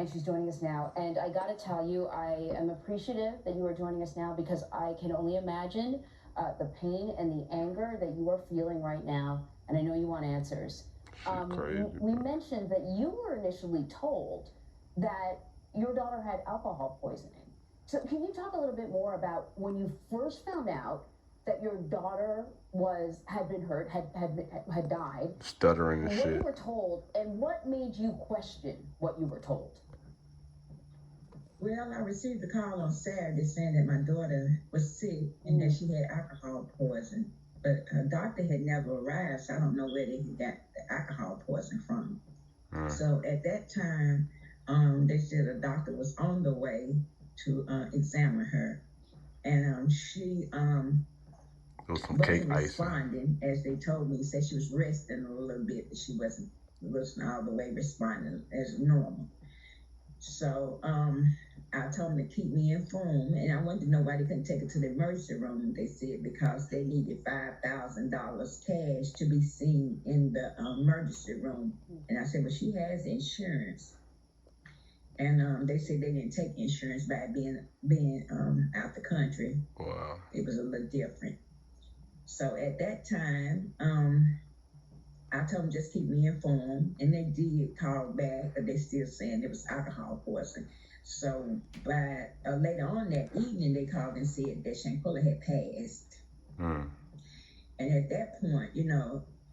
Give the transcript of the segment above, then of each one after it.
and she's joining us now. And I got to tell you, I am appreciative that you are joining us now because I can only imagine the pain and the anger that you are feeling right now. And I know you want answers. We mentioned that you were initially told that your daughter had alcohol poisoning. So can you talk a little bit more about when you first found out that your daughter had been hurt, had died, stuttering and what shit, you were told, and what made you question what you were told? Well, I received a call on Saturday saying that my daughter was sick and that she had alcohol poison, but her doctor had never arrived, so I don't know where they got the alcohol poison from. So at that time, they said a doctor was on the way to examine her, and she wasn't responding as they told me. Said she was resting a little bit, but she wasn't all the way responding as normal. So I told them to keep me informed, and I wanted to know why they couldn't take her to the emergency room. They said because they needed $5,000 cash to be seen in the emergency room. And I said, well, she has insurance. And they said they didn't take insurance by being out the country. Wow. It was a little different. So at that time, I told them just keep me informed, and they did call back, but they still saying it was alcohol poisoning. So by later on that evening, they called and said that Shaquella had passed. And at that point,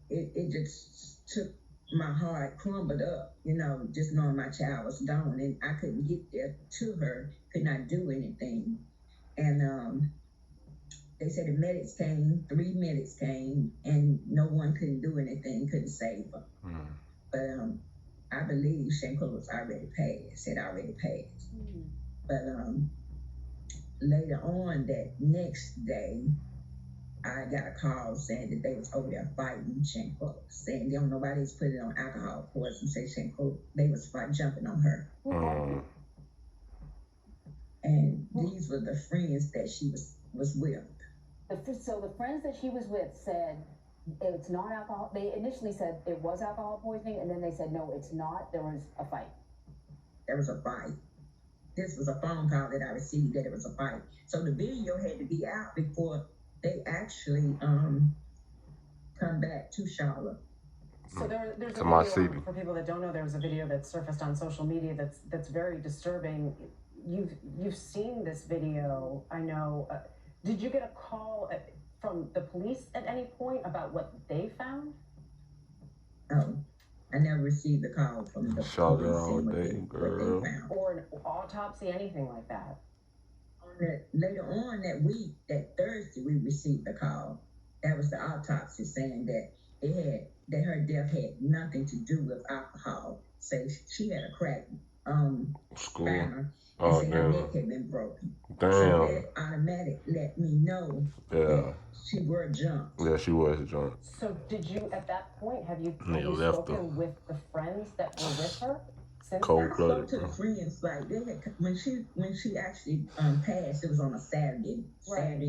it just took my heart crumbled up, just knowing my child was gone, and I couldn't get there to her, could not do anything. And they said the medics came, 3 medics came, and no one couldn't do anything, couldn't save her. But I believe Shaquella was already passed, had already passed. But later on that next day, I got a call saying that they was over there fighting Shaquella, saying nobody's put it on alcohol poison, say Shaquella, they was jumping on her. And these were the friends that she was with. So the friends that she was with said it's not alcohol. They initially said it was alcohol poisoning, and then they said no, it's not. There was a fight. There was a fight. This was a phone call that I received that it was a fight. So the video had to be out before they actually come back to Charlotte. So there's a video for people that don't know. There was a video that surfaced on social media that's very disturbing. You've seen this video, I know. Did you get a call from the police at any point about what they found? Oh, I never received a call from the police all day, girl. What they found. Or an autopsy, anything like that? Later on that week, that Thursday, we received a call. That was the autopsy saying that her death had nothing to do with alcohol. Say she had a cracked spinal. Oh, damn. Her neck had been broken. Damn. So that automatic let me know that she was drunk. Yeah, she was drunk. So did you, at that point, have you spoken with the friends that were with her? Cold-blooded. I spoke to the friends, like, they had, when she actually passed, it was on a Saturday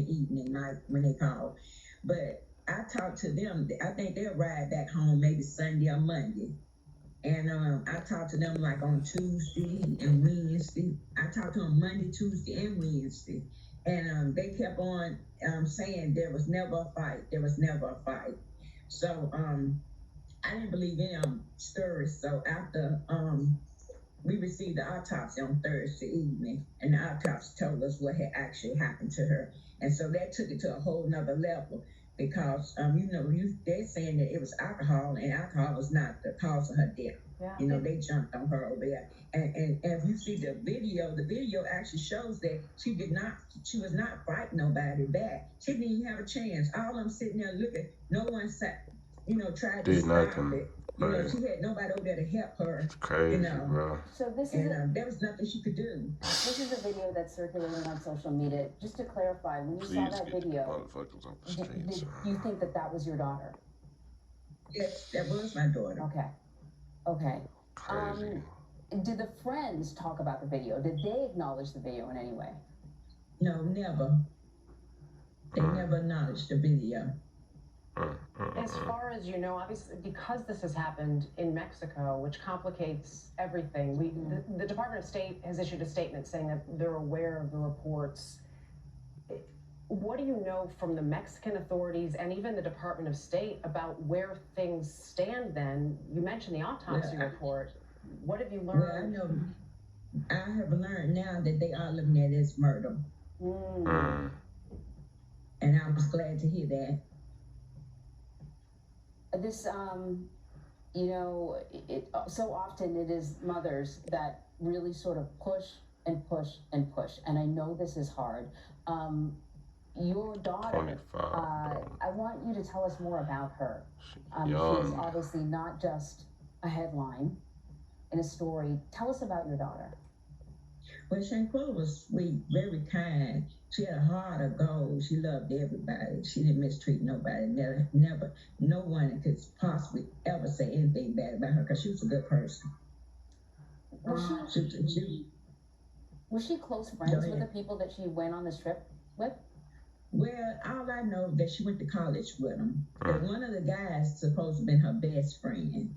evening night when they called. But I talked to them, I think they'll ride back home maybe Sunday or Monday. And I talked to them like on Tuesday and Wednesday. I talked to them Monday, Tuesday, and Wednesday. And they kept on saying there was never a fight. There was never a fight. So I didn't believe any of them stories. So after we received the autopsy on Thursday evening, and the autopsy told us what had actually happened to her. And so that took it to a whole nother level. Because, they're saying that it was alcohol, and alcohol was not the cause of her death. Yeah. They jumped on her over there. And if you see the video actually shows that she was not fighting nobody back. She didn't even have a chance. All of them sitting there looking, no one sat, tried to stop it. She had nobody over there to help her. It's crazy, bro. So there was nothing she could do. This is a video that's circulating on social media. Just to clarify, when you saw that video, did you think that was your daughter? Yes, that was my daughter. Okay. Crazy. Did the friends talk about the video? Did they acknowledge the video in any way? No, never. They never acknowledged the video. As far as you know, obviously, because this has happened in Mexico, which complicates everything, the Department of State has issued a statement saying that they're aware of the reports. What do you know from the Mexican authorities and even the Department of State about where things stand then? You mentioned the autopsy report. What have you learned? Well, I know I have learned now that they are looking at it as murder. And I was glad to hear that. This, you know, so often it is mothers that really sort of push and push and push. And I know this is hard. Your daughter, 25, I want you to tell us more about her. She is obviously not just a headline in a story. Tell us about your daughter. Well, Shaquella was sweet, very kind. She had a heart of gold. She loved everybody. She didn't mistreat nobody. Never, no one could possibly ever say anything bad about her because she was a good person. Was she close friends with the people that she went on this trip with? Well, all I know that she went to college with them. But one of the guys supposed to have been her best friend.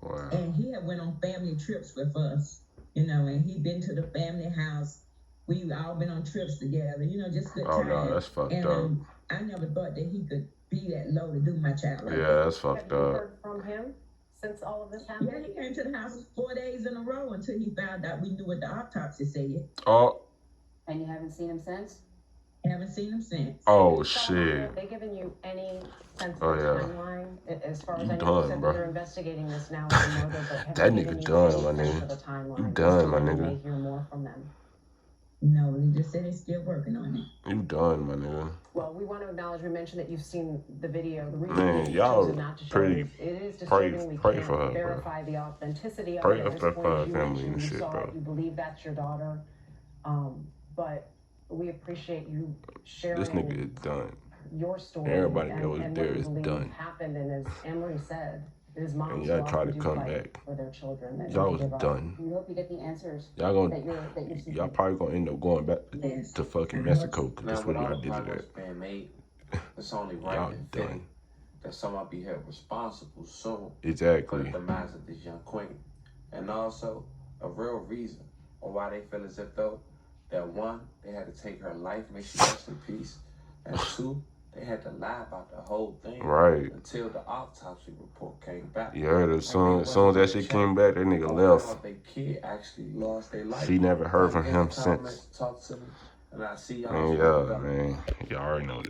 Wow. And he had went on family trips with us, you know, and he'd been to the family house. We all been on trips together, you know, just good times. Oh, no, that's fucked up. I never thought that he could be that low to do my child like that. Yeah, that's fucked Have you up. heard from him since all of this happened? Yeah, he came to the house 4 days in a row until he found out we knew what the autopsy said. Oh. And you haven't seen him since? Haven't seen him since. Oh, shit. Have they given you any sense of timeline? As far as I know, done, you said bro. they're investigating this now as a murder, but have That they nigga given you done, any my sense nigga. of a timeline? You done, my We nigga. may hear more from them. No, he just said he's still working on it. You done, my nigga. Well, we want to acknowledge, we mentioned that you've seen the video. The reason Man, we've y'all chosen not to show pretty- it is disturbing. We pray can't for her, bro. verify the authenticity of Pray it at up this for point. her As you family mentioned, and you shit, saw bro. it, you believe that's your daughter. But we appreciate you sharing This nigga is done. your story. Everybody and, that was and there what you is believe done. happened, and as Emery said, his mom And y'all try to come fight back. for their children. They Y'all don't was give up. done. We hope you get the answers Y'all that you're seeking. y'all probably gonna end up going back Yes. to fucking Mexico because Now that's with what all y'all the did to progress that. being made, it's only right Y'all and done. fitting that someone be held responsible soon for the Exactly. demise of this young queen. And also a real reason on why they feel as if though that one, they had to take her life, make she rest in peace, and two, they had to lie about the whole thing Right. until the autopsy report came back. You heard as soon as that shit came back, that nigga left. Their kid actually lost their life. She never heard from Get in him the comments, since. Talk to me, and I see y'all. Man, yeah, man. Y'all already know this.